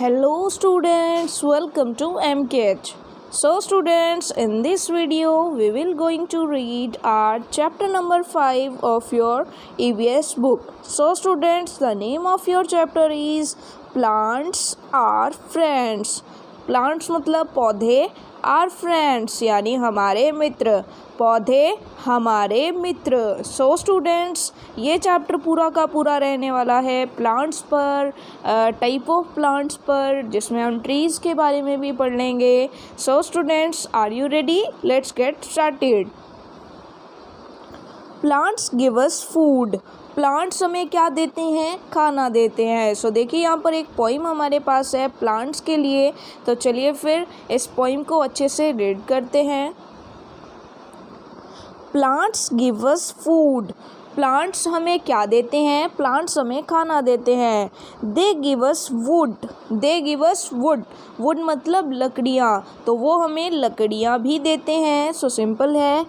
Hello students, welcome to MKH. So students, in this video we will going to read our chapter number 5 of your EVS book. So students, the name of your chapter is Plants are Friends. Plants मतलब पौधे, are friends यानी हमारे मित्र, पौधे हमारे मित्र. So students, ये chapter पूरा का पूरा रहने वाला है प्लांट्स पर, टाइप ऑफ प्लांट्स पर, जिसमें हम ट्रीज़ के बारे में भी पढ़ लेंगे. So students, are you ready? Let's get started. Plants give us food. Plants हमें क्या देते हैं? खाना देते हैं. सो देखिए, यहाँ पर एक पोइम हमारे पास है प्लांट्स के लिए. तो चलिए फिर इस पोइम को अच्छे से रीड करते हैं. Plants give us food. Plants हमें क्या देते हैं? प्लांट्स हमें खाना देते हैं. They give us wood. They give us wood. Wood मतलब लकड़ियाँ, तो वो हमें लकड़ियाँ भी देते हैं. सो सिंपल है.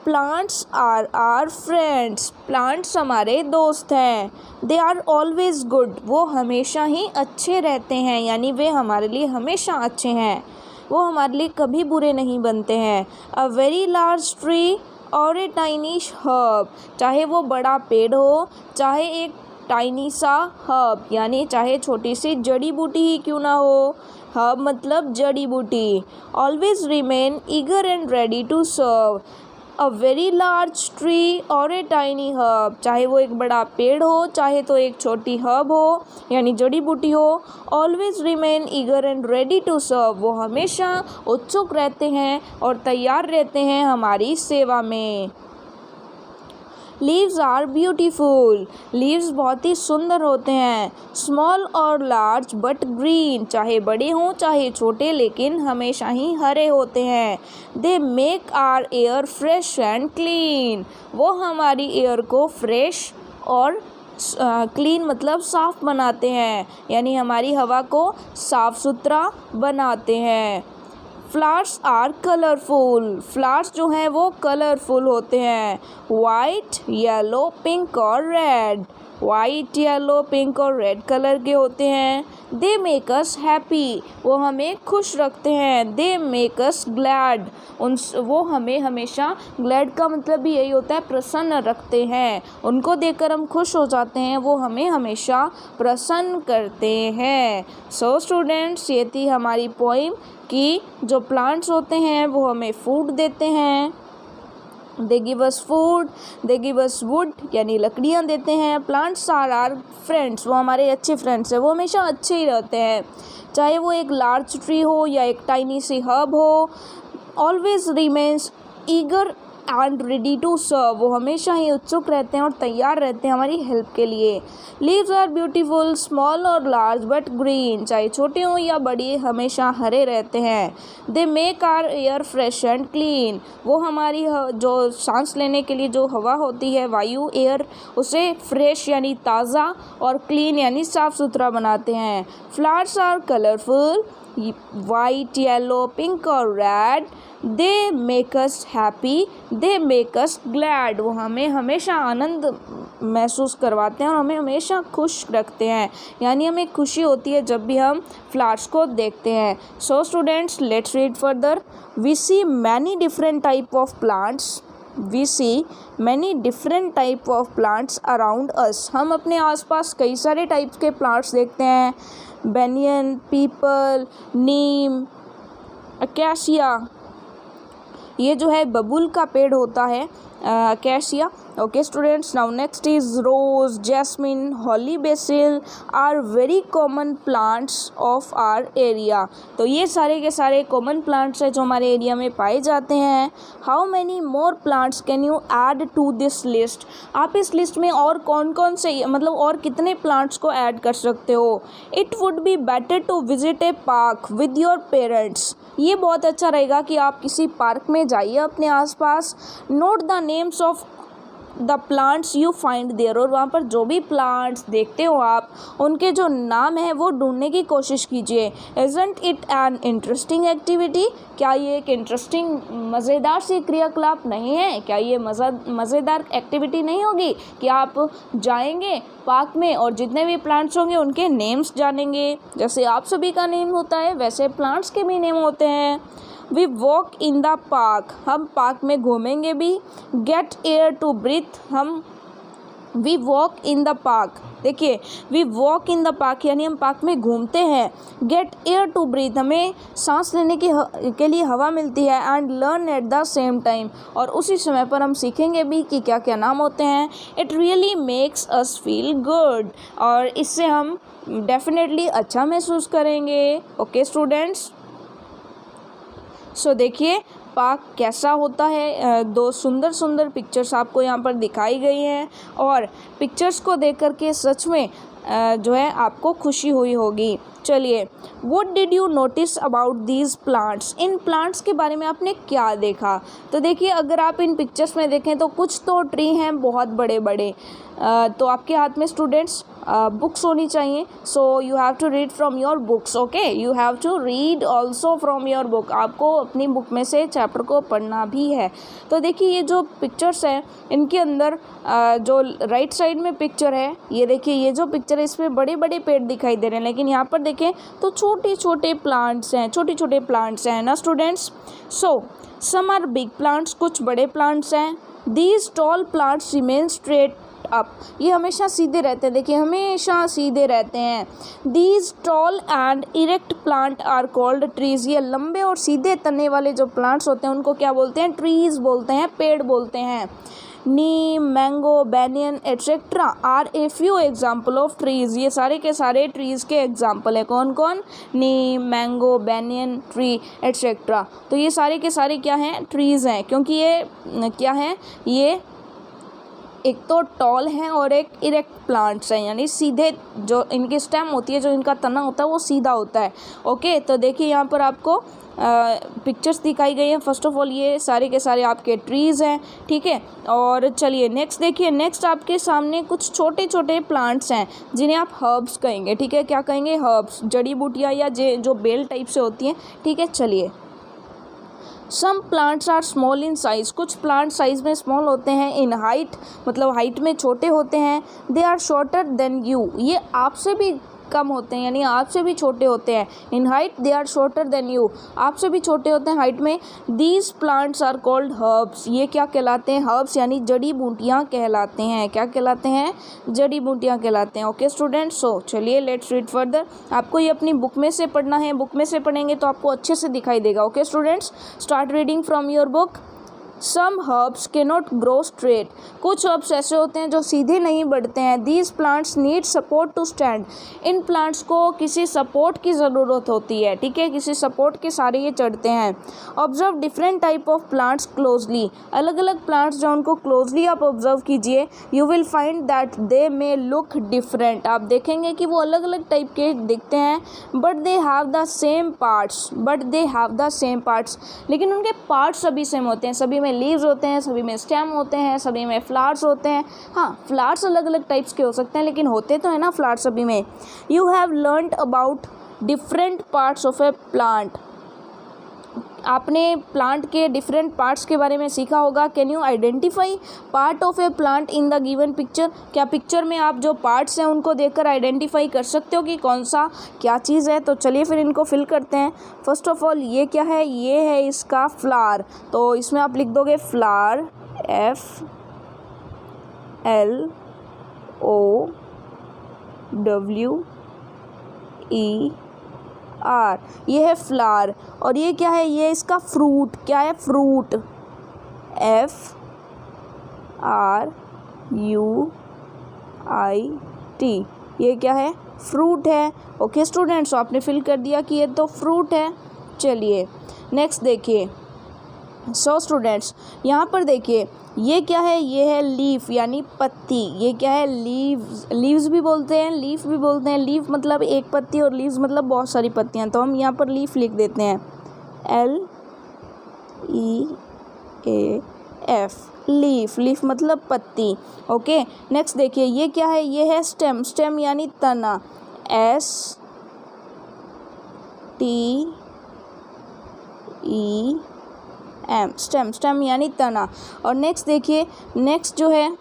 Plants are our friends. Plants हमारे दोस्त हैं. They are always good. वो हमेशा ही अच्छे रहते हैं, यानी वे हमारे लिए हमेशा अच्छे हैं. वो हमारे लिए कभी बुरे नहीं बनते हैं. अ वेरी लार्ज ट्री और ए टाइनी हर्ब. चाहे वो बड़ा पेड़ हो, चाहे एक टाइनी सा हर्ब, यानी चाहे छोटी सी जड़ी बूटी ही क्यों ना हो. हर्ब मतलब जड़ी बूटी. Always remain eager and ready to serve. A very large tree और ए टाइनी हर्ब. चाहे वो एक बड़ा पेड़ हो, चाहे तो एक छोटी हर्ब हो, यानी जड़ी बूटी हो. Always remain eager and ready to serve. वो हमेशा उत्सुक रहते हैं और तैयार रहते हैं हमारी सेवा में. Leaves are beautiful. लीव्स बहुत ही सुंदर होते हैं. स्मॉल और लार्ज बट ग्रीन. चाहे बड़े हों चाहे छोटे, लेकिन हमेशा ही हरे होते हैं. They make our air fresh and clean. वो हमारी एयर को फ्रेश और क्लीन मतलब साफ़ बनाते हैं, यानी हमारी हवा को साफ़ सुथरा बनाते हैं. Flowers are colourful. फ्लावर्स जो हैं वो कलरफुल होते हैं. वाइट, येलो, पिंक और रेड. वाइट, येलो, पिंक और रेड कलर के होते हैं. They make us happy. वो हमें खुश रखते हैं. They make us glad. वो हमें हमेशा, ग्लैड का मतलब भी यही होता है प्रसन्न रखते हैं. उनको देखकर हम खुश हो जाते हैं. वो हमें हमेशा प्रसन्न करते हैं. सो स्टूडेंट्स, ये थी हमारी पोइम कि जो प्लांट्स होते हैं वो हमें फूड देते हैं. They give us food. They give us wood, यानी लकड़ियाँ देते हैं. Plants are our friends. वो हमारे अच्छे फ्रेंड्स हैं. वो हमेशा अच्छे ही रहते हैं, चाहे वो एक लार्ज ट्री हो या एक टाइनी सी हर्ब हो. Always remains eager and ready to serve. वो हमेशा ही उत्सुक रहते हैं और तैयार रहते हैं हमारी हेल्प के लिए. लीव्स आर ब्यूटीफुल, स्मॉल और लार्ज बट ग्रीन. चाहे छोटे हों या बड़ी, हमेशा हरे रहते हैं. They make our air fresh and clean. वो हमारी जो सांस लेने के लिए जो हवा होती है, वायु, एयर, उसे फ्रेश यानी ताज़ा और क्लीन यानी साफ़ सुथरा बनाते हैं. Flowers are colourful. White, yellow, pink और red. They make us happy. They make us glad. वो हमें हमेशा आनंद महसूस करवाते हैं और हमें हमेशा खुश रखते हैं, यानी हमें खुशी होती है जब भी हम फ्लावर्स को देखते हैं. So students, let's read further. We see many different type of plants. We see many different type of plants around us. हम अपने आसपास कई सारे टाइप्स के प्लांट्स देखते हैं. Banyan, peepal, neem, acacia. ये जो है बबूल का पेड़ होता है, acacia. Okay students, now next is rose, jasmine, holy basil are very common plants of our area. तो ये सारे के सारे कॉमन प्लांट्स हैं जो हमारे एरिया में पाए जाते हैं. How many more plants can you add to this list. आप इस लिस्ट में और कौन कौन से, मतलब और कितने प्लांट्स को ऐड कर सकते हो. It would be better to visit a park with your parents. ये बहुत अच्छा रहेगा कि आप किसी पार्क में जाइए अपने आसपास. Note the names of the plants you find there, और वहाँ पर जो भी प्लांट्स देखते हो आप उनके जो नाम है वो ढूंढने की कोशिश कीजिए। Isn't it an interesting activity, क्या ये एक इंटरेस्टिंग मज़ेदार सी क्रियाकलाप नहीं है? क्या ये मज़ेदार एक्टिविटी नहीं होगी कि आप जाएंगे पार्क में और जितने भी प्लांट्स होंगे उनके नेम्स जानेंगे? जैसे आप सभी का नेम होता है वैसे प्लांट्स के भी नेम होते हैं। We walk in the park, हम पार्क में घूमेंगे भी। गेट एयर टू ब्रीथ, हम we walk in the park, देखिए we walk in the park यानी हम पार्क में घूमते हैं। गेट एयर टू ब्रीथ, हमें सांस लेने के लिए हवा मिलती है। And learn at the same time, और उसी समय पर हम सीखेंगे भी कि क्या क्या नाम होते हैं। It really makes us feel good, और इससे हम डेफिनेटली अच्छा महसूस करेंगे। ओके स्टूडेंट्स, सो देखिए पार्क कैसा होता है। दो सुंदर सुंदर पिक्चर्स आपको यहाँ पर दिखाई गई हैं, और पिक्चर्स को देख कर के सच में जो है आपको खुशी हुई होगी। चलिए, what did you notice about these plants, in plants के बारे में आपने क्या देखा? तो देखिए अगर आप इन पिक्चर्स में देखें तो कुछ तो ट्री हैं बहुत बड़े बड़े, तो आपके हाथ में स्टूडेंट्स बुक्स होनी चाहिए। So you have to read from your books, okay, you have to read also from your book, आपको अपनी बुक में से चैप्टर को पढ़ना भी है। तो देखिए ये जो पिक्चर्स हैं इनके अंदर जो राइट साइड में पिक्चर है, ये देखिए ये जो पिक्चर है इसमें बड़े बड़े पेड़ दिखाई दे रहे हैं, लेकिन यहाँ पर देखें तो छोटे छोटे प्लांट्स हैं ना students. So some are big plants, कुछ बड़े प्लांट्स हैं। These tall plants remain straight up, ये हमेशा सीधे रहते हैं, देखिए हमेशा सीधे रहते हैं। These tall and erect plant are called trees, ये लंबे और सीधे तने वाले जो प्लांट्स होते हैं उनको क्या बोलते हैं? ट्रीज बोलते हैं, पेड़ बोलते हैं। Neem, mango, banyan etcetera are a few example of trees, ये सारे के सारे ट्रीज के एग्जाम्पल है। कौन कौन? नीम, मैंगो, बैनियन ट्री एट्सेट्रा, तो ये सारे के सारे क्या हैं? ट्रीज हैं, क्योंकि ये क्या हैं? ये एक तो टॉल हैं और एक इरेक्ट प्लांट्स हैं, यानी सीधे जो इनकी स्टेम होती है, जो इनका तना होता है वो सीधा होता है। ओके, तो देखिए यहाँ पर आपको पिक्चर्स दिखाई गई हैं। फर्स्ट ऑफ ऑल ये सारे के सारे आपके ट्रीज़ हैं, ठीक है। और चलिए नेक्स्ट देखिए, नेक्स्ट आपके सामने कुछ छोटे छोटे प्लांट्स हैं जिन्हें आप हर्ब्स कहेंगे, ठीक है। क्या कहेंगे? हर्ब्स, जड़ी बूटियाँ या जो बेल टाइप से होती हैं, ठीक है। चलिए, some plants are small in size, कुछ प्लांट साइज़ में स्मॉल होते हैं। इन हाइट, मतलब हाइट में छोटे होते हैं। They are shorter than you, ये आपसे भी कम होते हैं, यानी आपसे भी छोटे होते हैं। In height they are shorter than you, आपसे भी छोटे होते हैं हाइट में। These plants are called herbs, ये क्या कहलाते हैं? हर्ब्स यानी जड़ी बूटियाँ कहलाते हैं। क्या कहलाते हैं? जड़ी बूटियाँ कहलाते हैं। ओके स्टूडेंट्स, सो चलिए लेट्स रीड फर्दर। आपको ये अपनी बुक में से पढ़ना है, बुक में से पढ़ेंगे तो आपको अच्छे से दिखाई देगा। Okay students, start reading from your book. Some herbs can not grow straight, कुछ हर्ब्स ऐसे होते हैं जो सीधे नहीं बढ़ते हैं। These plants need support to stand, इन प्लांट्स को किसी सपोर्ट की ज़रूरत होती है, ठीक है, किसी सपोर्ट के सारे ये चढ़ते हैं। Observe different type of plants closely, अलग अलग प्लांट्स जो उनको क्लोजली आप ऑब्जर्व कीजिए। You will find that they may look different, आप देखेंगे कि वो अलग अलग टाइप के दिखते हैं। But they have the same parts, लेकिन उनके पार्ट्स सभी सेम होते हैं। सभी में लीव्स होते हैं, सभी में स्टेम होते हैं, सभी में फ्लावर्स होते हैं। हाँ, फ्लावर्स अलग अलग टाइप्स के हो सकते हैं, लेकिन होते तो है ना फ्लावर्स सभी में। You have learned about different parts of A plant, आपने प्लांट के डिफरेंट पार्ट्स के बारे में सीखा होगा। Can you identify part of A plant in the given picture, क्या पिक्चर में आप जो पार्ट्स हैं उनको देखकर आइडेंटिफाई कर सकते हो कि कौन सा क्या चीज़ है? तो चलिए फिर इनको फिल करते हैं। फर्स्ट ऑफ ऑल ये क्या है? ये है इसका फ्लावर, तो इसमें आप लिख दोगे फ्लावर, FLOWER, ये है फ्लावर। और ये क्या है? ये इसका फ्रूट, क्या है? फ्रूट, FRUIT, ये क्या है? फ्रूट है। ओके स्टूडेंट्स, आपने फिल कर दिया कि ये तो फ्रूट है। चलिए नेक्स्ट देखिए। सो स्टूडेंट्स, यहाँ पर देखिए ये क्या है? ये है लीफ यानी पत्ती। ये क्या है? लीव्स भी बोलते हैं, लीफ भी बोलते हैं। लीफ मतलब एक पत्ती और लीव्स मतलब बहुत सारी पत्तियाँ, तो हम यहाँ पर लीफ लिख देते हैं, एफ लीफ, लीफ मतलब पत्ती। ओके, नेक्स्ट देखिए ये क्या है, ये है स्टेम, स्टेम यानी तना, S T E M, stem, stem यानी तना। और नेक्स्ट देखिए, नेक्स्ट जो है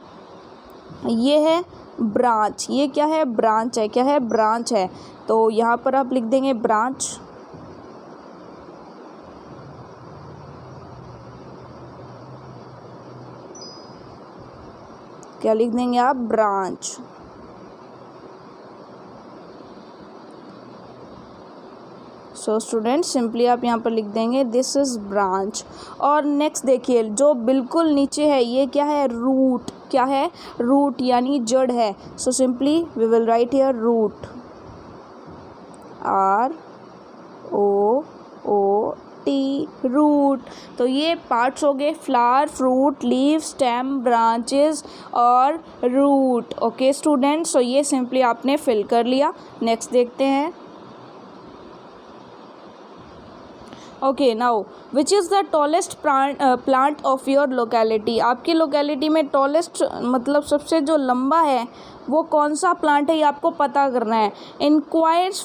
ये है ब्रांच, ये क्या है, ब्रांच है, क्या है, ब्रांच है। तो यहाँ पर आप लिख देंगे ब्रांच, क्या लिख देंगे आप, ब्रांच। सो स्टूडेंट सिंपली आप यहाँ पर लिख देंगे दिस इज ब्रांच। और नेक्स्ट देखिए जो बिल्कुल नीचे है ये क्या है, रूट, क्या है, रूट यानी जड़ है। So simply we will write here root, R O O T, root. तो ये पार्ट्स हो गए, flower, fruit, leaf, stem, branches और रूट। ओके स्टूडेंट, सो ये सिंपली आपने फिल कर लिया। नेक्स्ट देखते हैं। Okay now which is the tallest plant of your locality, आपकी लोकेलिटी में टॉलेस्ट मतलब सबसे जो लंबा है वो कौन सा प्लांट है, ये आपको पता करना है। Enquires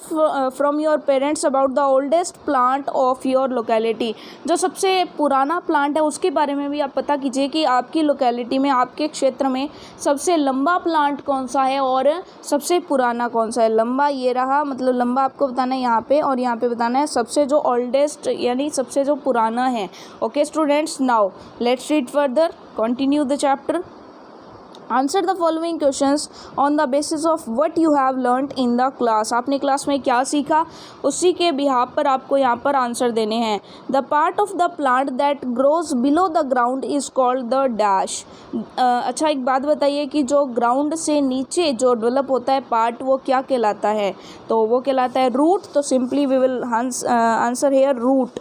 from your parents about the oldest plant of your locality, जो सबसे पुराना प्लांट है उसके बारे में भी आप पता कीजिए कि आपकी लोकेलिटी में, आपके क्षेत्र में सबसे लंबा प्लांट कौन सा है और सबसे पुराना कौन सा है। लंबा ये रहा, मतलब लंबा आपको बताना है यहाँ पे, और यहाँ पे बताना है सबसे जो ओल्डेस्ट यानी सबसे जो पुराना है। Okay students, now let's read further, continue the chapter. Answer the following questions on the basis of what you have learned in the class, आपने क्लास में क्या सीखा उसी के बिहाफ पर आपको यहाँ पर आंसर देने हैं। The part of the plant that grows below the ground is called the dash. अच्छा एक बात बताइए कि जो ग्राउंड से नीचे जो डेवलप होता है पार्ट वो क्या कहलाता है, तो वो कहलाता है रूट। तो simply we will answer here root,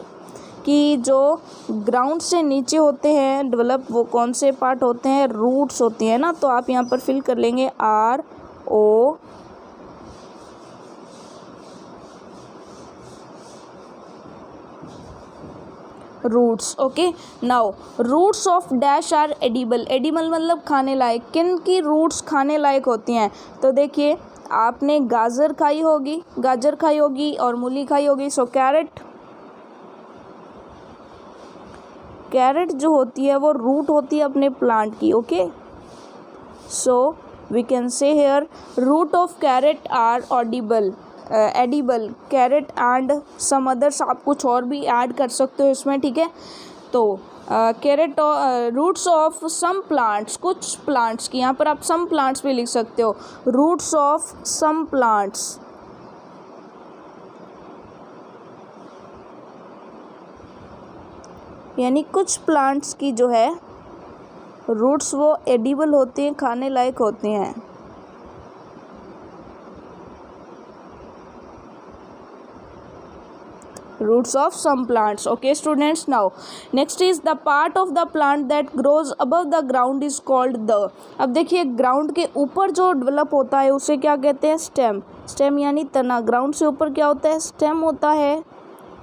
कि जो ग्राउंड से नीचे होते हैं डेवलप वो कौन से पार्ट होते हैं, रूट्स होती हैं ना। तो आप यहाँ पर फिल कर लेंगे R O roots. Okay now roots of dash are edible, edible मतलब खाने लायक। किन की रूट्स खाने लायक होती हैं, तो देखिए आपने गाजर खाई होगी, गाजर खाई होगी और मूली खाई होगी। सो कैरेट, कैरेट जो होती है वो रूट होती है अपने प्लांट की। Okay so we can say here root of carrot are audible, edible, carrot and some others, आप कुछ और भी ऐड कर सकते हो इसमें, ठीक है। तो carrot roots of some plants, कुछ प्लांट्स की, यहाँ पर आप सम प्लांट्स भी लिख सकते हो, रूट्स ऑफ सम प्लांट्स, यानी कुछ प्लांट्स की जो है रूट्स वो एडिबल होती हैं, खाने लायक होती हैं। Roots of some plants. Okay students, now next is the part of the plant that grows above the ground is called the, अब देखिए ग्राउंड के ऊपर जो डेवलप होता है उसे क्या कहते हैं, स्टेम, स्टेम यानी तना। ग्राउंड से ऊपर क्या होता है, स्टेम होता है।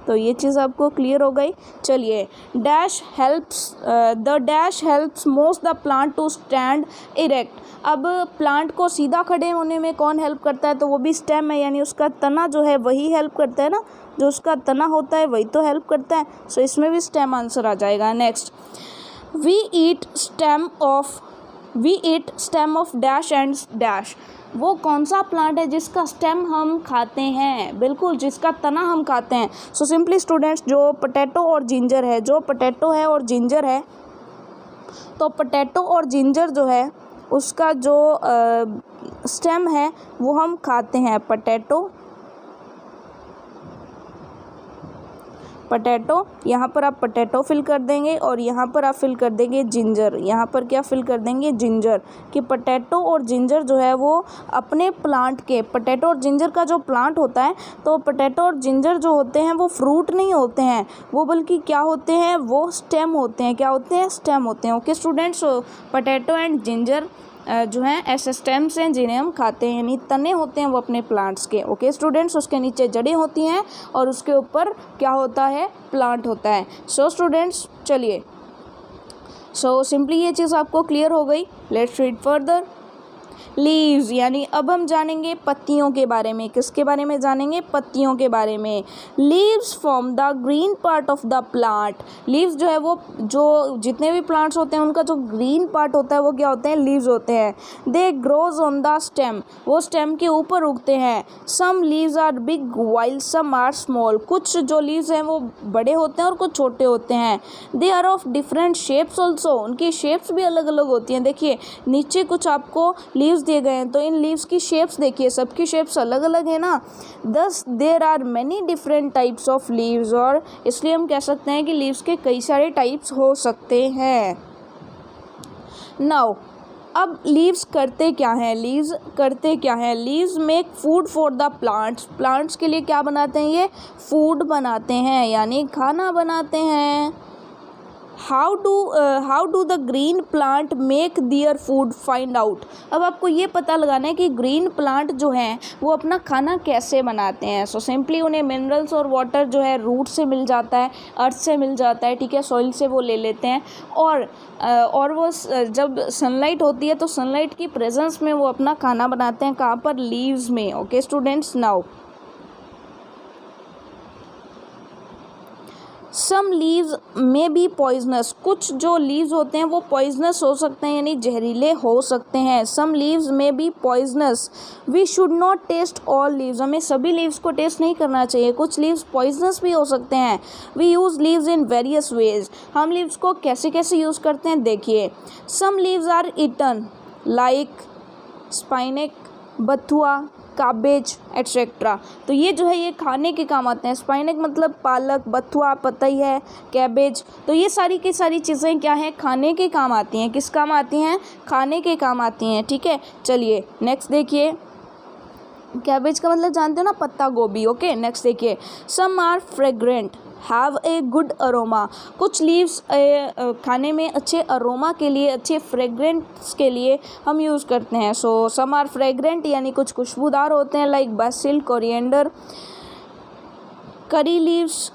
तो ये चीज़ आपको क्लियर हो गई। चलिए dash helps, the dash helps most the plant to stand erect, अब प्लांट को सीधा खड़े होने में कौन हेल्प करता है, तो वो भी स्टेम है, यानी उसका तना जो है वही हेल्प करता है ना, जो उसका तना होता है वही तो हेल्प करता है। सो इसमें भी स्टेम आंसर आ जाएगा। Next we eat stem of dash and dash, वो कौन सा प्लांट है जिसका स्टेम हम खाते हैं, बिल्कुल जिसका तना हम खाते हैं। सो सिंपली स्टूडेंट्स जो पोटैटो और जिंजर है, जो पोटैटो है और जिंजर है, तो पोटैटो और जिंजर जो है उसका जो स्टेम है वो हम खाते हैं। पोटैटो, यहाँ पर आप पोटैटो फिल कर देंगे और यहाँ पर आप फिल कर देंगे जिंजर, यहाँ पर क्या फिल कर देंगे, जिंजर, कि पोटैटो और जिंजर जो है वो अपने प्लांट के, पोटैटो और जिंजर का जो प्लांट होता है, तो पोटैटो और जिंजर जो होते हैं वो फ्रूट नहीं होते हैं, वो बल्कि क्या होते हैं, वो स्टेम होते हैं। क्या होते हैं, स्टेम होते हैं। Okay students, potato and ginger जो हैं ऐसे स्टेम्स हैं जिन्हें हम खाते हैं, यानी तने होते हैं वो अपने प्लांट्स के। ओके स्टूडेंट्स, उसके नीचे जड़ें होती हैं और उसके ऊपर क्या होता है, प्लांट होता है। सो स्टूडेंट्स चलिए, सो सिंपली ये चीज़ आपको क्लियर हो गई। Let's read further. लीव्स यानी अब हम जानेंगे पत्तियों के बारे में। किसके बारे में जानेंगे? पत्तियों के बारे में। Leaves form the green part of the plant. Leaves जो है वो जो जितने भी प्लांट्स होते हैं उनका जो ग्रीन पार्ट होता है वो क्या होते हैं? लीव्स होते हैं। They grows on the stem, वो स्टेम के ऊपर उगते हैं। Some leaves are big while some are small, कुछ जो लीव्स हैं वो बड़े होते हैं और कुछ छोटे होते हैं। They are of different shapes also, उनकी शेप्स भी अलग अलग होती हैं। देखिए नीचे कुछ आपको लीव्स दिए गए हैं, तो इन लीव्स की शेप्स देखिए, सबकी शेप्स अलग अलग है ना। Thus there are many different types of leaves, और इसलिए हम कह सकते हैं कि लीव्स के कई सारे टाइप्स हो सकते हैं। नाउ अब लीव्स करते क्या हैं? लीव्स करते क्या हैं? Leaves make food for the plants, plants के लिए क्या बनाते हैं? ये फूड बनाते हैं यानी खाना बनाते हैं। How do the green plant make their food? Find out. अब आपको ये पता लगाना है कि ग्रीन प्लांट जो हैं वो अपना खाना कैसे बनाते हैं। सो सिंपली उन्हें मिनरल्स और वाटर जो है रूट से मिल जाता है, अर्थ से मिल जाता है, ठीक है, सॉइल से वो ले लेते हैं, और वो जब सनलाइट होती है तो सनलाइट की प्रेजेंस में वो अपना खाना बनाते हैं। कहाँ पर? लीव्स में। Okay students, now some leaves may be poisonous, कुछ जो लीव्स होते हैं वो पॉइजनस हो सकते हैं यानी जहरीले हो सकते हैं। Some leaves may be poisonous, we should not taste all leaves, हमें सभी लीव्स को टेस्ट नहीं करना चाहिए, कुछ लीव्स पॉइजनस भी हो सकते हैं। We use leaves in various ways, हम लीव्स को कैसे कैसे यूज़ करते हैं देखिए। Some leaves are eaten like spinach, bathua, cabbage etcetera, तो ये जो है ये खाने के काम आते हैं। स्पाइनक मतलब पालक, बथुआ पता ही है, कैबेज, तो ये सारी की सारी चीज़ें क्या हैं? खाने के काम आती हैं। किस काम आती हैं? खाने के काम आती हैं, ठीक है। चलिए नेक्स्ट देखिए, कैबेज का मतलब जानते हो ना, पत्ता गोभी। ओके नेक्स्ट देखिए, some are fragrant have a good aroma, कुछ लीव्स खाने में अच्छे अरोमा के लिए, अच्छे फ्रेग्रेंस के लिए हम यूज़ करते हैं। सो सम आर फ्रेग्रेंट यानी कुछ खुशबूदार होते हैं, like basil, coriander, curry leaves,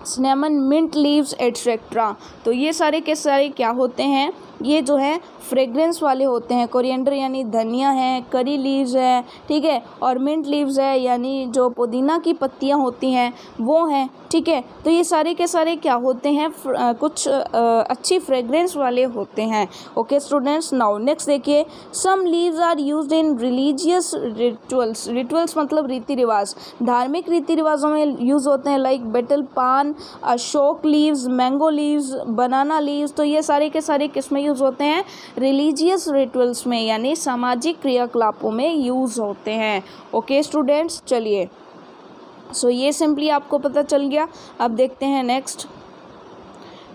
cinnamon, mint leaves etcetera, तो ये सारे के सारे क्या होते हैं? ये जो है फ्रेग्रेंस वाले होते हैं। कोरिएंडर यानी धनिया है, करी लीव्स है, ठीक है, और मिंट लीव्स है यानी जो पुदीना की पत्तियां होती हैं वो हैं, ठीक है। तो ये सारे के सारे क्या होते हैं? कुछ अच्छी फ्रेग्रेंस वाले होते हैं। ओके स्टूडेंट्स, नाउ नेक्स्ट देखिए, some leaves are used in religious rituals, rituals मतलब रीति रिवाज, धार्मिक रीति रिवाजों में यूज़ होते हैं, लाइक बेटल पान, अशोक लीव्स, मैंगो लीव्स, बनाना लीव्स, तो ये सारे के सारे किस में यूज़ होते हैं? रिलीजियस रिचुअल्स में यानी सामाजिक क्रियाकलापों में यूज़ होते हैं। ओके स्टूडेंट्स, चलिए सो ये सिंपली आपको पता चल गया। अब देखते हैं next,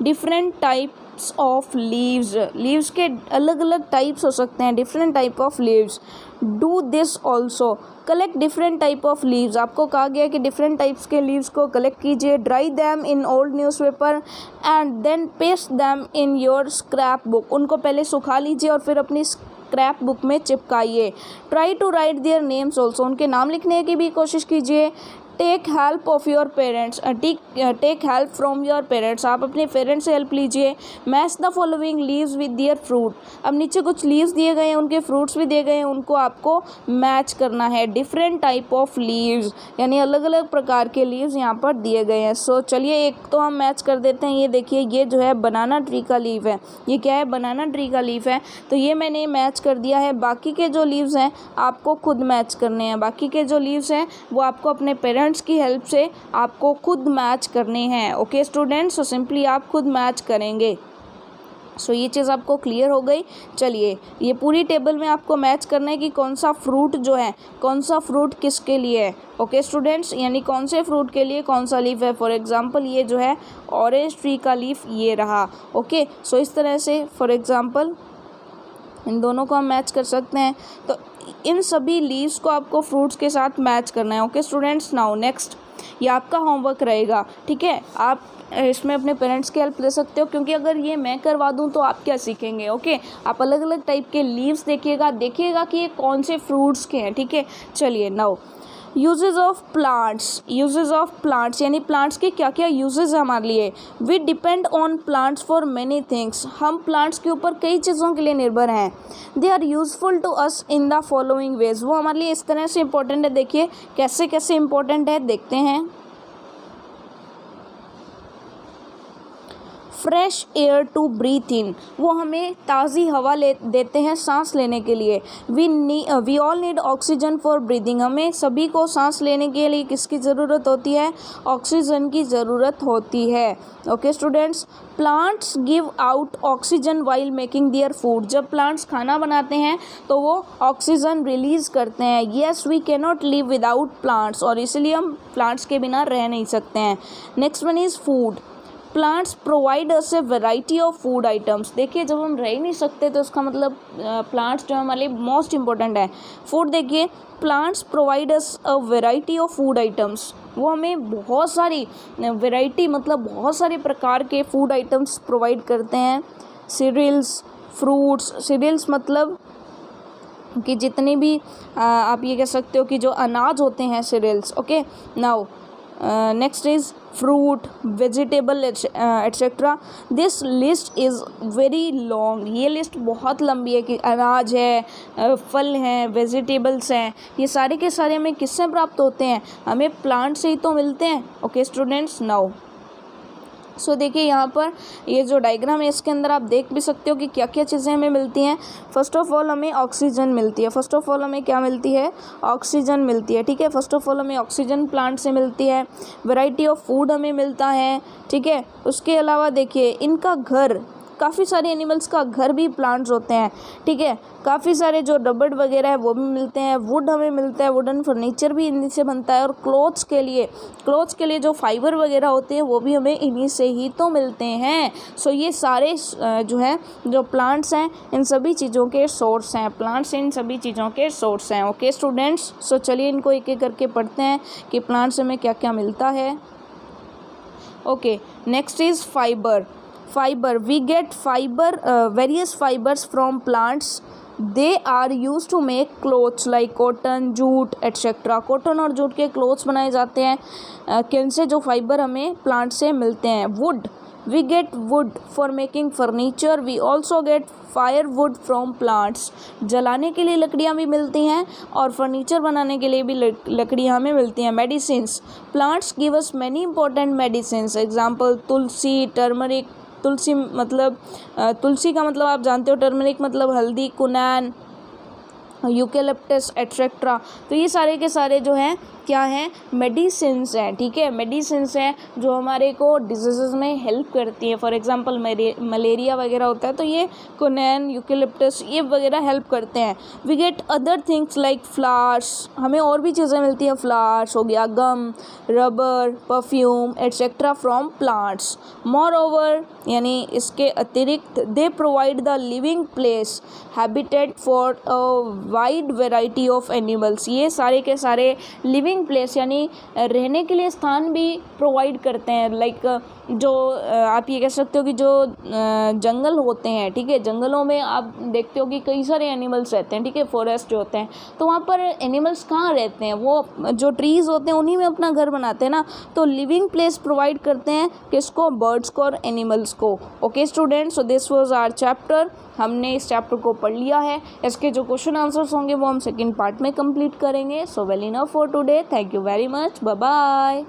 different types of leaves, leaves के अलग अलग टाइप्स हो सकते हैं, different type of leaves. Do this also, collect different type of leaves, आपको कहा गया कि डिफरेंट टाइप्स के लीव्स को कलेक्ट कीजिए। Dry them in old newspaper and then paste them in your scrapbook, उनको पहले सुखा लीजिए और फिर अपनी स्क्रैप बुक में चिपकाइए। Try to write their names also, उनके नाम लिखने की भी कोशिश कीजिए। Take help of your parents, take help from your parents, आप अपने पेरेंट्स से हेल्प लीजिए। Match the following leaves with their fruit, अब नीचे कुछ लीव्स दिए गए हैं, उनके फ्रूट्स भी दिए गए हैं, उनको आपको मैच करना है। डिफरेंट टाइप ऑफ लीव्स यानी अलग अलग प्रकार के लीव्स यहाँ पर दिए गए हैं। सो चलिए एक तो हम मैच कर देते हैं। ये देखिए, ये जो है बनाना ट्री का लीव है, ये क्या है? बनाना ट्री का लीव है, तो ये मैंने मैच कर दिया है। बाकी के जो लीव्स हैं आपको खुद मैच करने हैं, बाकी के जो लीव्स हैं वो आपको अपने पेरेंट्स की हेल्प से आपको खुद मैच करने हैं। ओके स्टूडेंट्स, सो सिंपली आप खुद मैच करेंगे। सो ये चीज़ आपको क्लियर हो गई। चलिए ये पूरी टेबल में आपको मैच करना है कि कौन सा फ्रूट जो है, कौन सा फ्रूट किसके लिए है। ओके स्टूडेंट्स, यानी कौन से फ्रूट के लिए कौन सा लीफ है। फॉर एग्जांपल ये जो है ऑरेंज ट्री का लीफ ये रहा। ओके, सो इस तरह से फॉर एग्जांपल इन दोनों को हम मैच कर सकते हैं। तो इन सभी लीव्स को आपको फ्रूट्स के साथ मैच करना है। ओके स्टूडेंट्स, नाउ नेक्स्ट ये आपका होमवर्क रहेगा, ठीक है। आप इसमें अपने पेरेंट्स की हेल्प ले सकते हो, क्योंकि अगर ये मैं करवा दूं तो आप क्या सीखेंगे। ओके, आप अलग अलग टाइप के लीव्स देखिएगा कि ये कौन से फ्रूट्स के हैं, ठीक है। चलिए नाउ यूजेज ऑफ प्लांट्स यानी प्लांट्स के क्या क्या यूजेज है हमारे लिए। We depend on plants for many things, हम प्लांट्स के ऊपर कई चीज़ों के लिए निर्भर हैं। They are useful to us in the following ways, वो हमारे लिए इस तरह से इंपॉर्टेंट है। देखिए कैसे कैसे इंपॉर्टेंट है, देखते हैं। फ्रेश एयर टू ब्रीथ इन, वो हमें ताज़ी हवा देते हैं सांस लेने के लिए। We all need oxygen for breathing, हमें सभी को सांस लेने के लिए किसकी ज़रूरत होती है, ऑक्सीजन की ज़रूरत होती है। Okay students, plants give out oxygen while making their food, जब प्लांट्स खाना बनाते हैं तो वो ऑक्सीजन रिलीज़ करते हैं। Yes we can not live without plants, और इसलिए हम प्लांट्स के बिना रह नहीं सकते हैं। Next one is food. Plants provide us a variety of food items, देखिए जब हम रह ही नहीं सकते तो उसका मतलब प्लांट्स जो हमारे लिए मोस्ट इंपॉर्टेंट है। फूड देखिए, plants provide us a variety of food items, वो हमें बहुत सारी वेराइटी मतलब बहुत सारे प्रकार के फूड आइटम्स प्रोवाइड करते हैं। सीरियल्स, फ्रूट्स, सीरियल्स मतलब कि जितने भी आप ये कह सकते हो कि जो अनाज होते हैं, cereals. Okay, now next is fruit, vegetable etcetera. This list is very long, ये लिस्ट बहुत लंबी है कि अनाज है, फल हैं, वेजिटेबल्स हैं, ये सारे के सारे हमें किससे प्राप्त होते हैं, हमें प्लांट से ही तो मिलते हैं। ओके स्टूडेंट्स, नाउ सो देखिए यहाँ पर ये जो डायग्राम है इसके अंदर आप देख भी सकते हो कि क्या क्या चीज़ें हमें मिलती हैं। फर्स्ट ऑफ ऑल हमें ऑक्सीजन मिलती है, फर्स्ट ऑफ ऑल हमें क्या मिलती है, ऑक्सीजन मिलती है। ठीक है, फर्स्ट ऑफ ऑल हमें ऑक्सीजन प्लांट से मिलती है। वैरायटी ऑफ फूड हमें मिलता है। ठीक है, उसके अलावा देखिए इनका घर, काफ़ी सारे एनिमल्स का घर भी प्लांट्स होते हैं। ठीक है, काफ़ी सारे जो रबड़ वगैरह है वो भी मिलते हैं। वुड हमें मिलता है, वुडन फर्नीचर भी इन्हीं से बनता है। और क्लोथ्स के लिए जो फाइबर वगैरह होते हैं वो भी हमें इन्हीं से ही तो मिलते हैं। सो ये सारे जो है जो प्लांट्स हैं इन सभी चीज़ों के सोर्स हैं, प्लांट्स इन सभी चीज़ों के सोर्स हैं। ओके स्टूडेंट्स, सो चलिए इनको एक एक करके पढ़ते हैं कि प्लांट्स में क्या क्या मिलता है। Okay, next is fibre. We get various fibers from plants. They are used to make clothes like cotton, jute, etc. Cotton और जूट के क्लोथ्स बनाए जाते हैं। किन से, जो फाइबर हमें प्लांट से मिलते हैं। Would, we get wood for making furniture. We also get firewood from plants. जलाने के लिए लकड़ियाँ भी मिलती हैं और फर्नीचर बनाने के लिए भी लकड़ियाँ हमें मिलती हैं। Medicines, plants give us many important medicines. Example tulsi, turmeric, tulsi मतलब तुलसी का मतलब आप जानते हो, टर्मरिक मतलब हल्दी, कुनैन, यूकेलिप्टस एट्सेट्रा। तो ये सारे के सारे जो हैं क्या हैं, मेडिसिन्स हैं। ठीक है, मेडिसिन्स हैं जो हमारे को डिजीज़ में हेल्प करती है। फॉर एग्जांपल मलेरिया वगैरह होता है तो ये कुनैन, यूकेलिप्टस ये वगैरह हेल्प करते हैं। We get other things like flowers, हमें और भी चीज़ें मिलती हैं। फ्लावर्स हो गया, gum, rubber, perfume etcetera from plants. Moreover यानी इसके अतिरिक्त they provide the living place habitat for a wide variety of animals. ये सारे के सारे लिविंग प्लेस यानी रहने के लिए स्थान भी प्रोवाइड करते हैं। लाइक जो आप ये कह सकते हो कि जो जंगल होते हैं, ठीक है, जंगलों में आप देखते हो कि कई सारे एनिमल्स रहते हैं। ठीक है, फॉरेस्ट जो होते हैं तो वहाँ पर एनिमल्स कहाँ रहते हैं, वो जो ट्रीज़ होते हैं उन्हीं में अपना घर बनाते हैं ना। तो लिविंग प्लेस प्रोवाइड करते हैं किसको, बर्ड्स को और एनिमल्स को। Okay students, so this was our chapter. हमने इस चैप्टर को पढ़ लिया है। इसके जो क्वेश्चन आंसर्स होंगे वो हम सेकंड पार्ट में कंप्लीट करेंगे। So well enough for today, thank you very much, bye bye.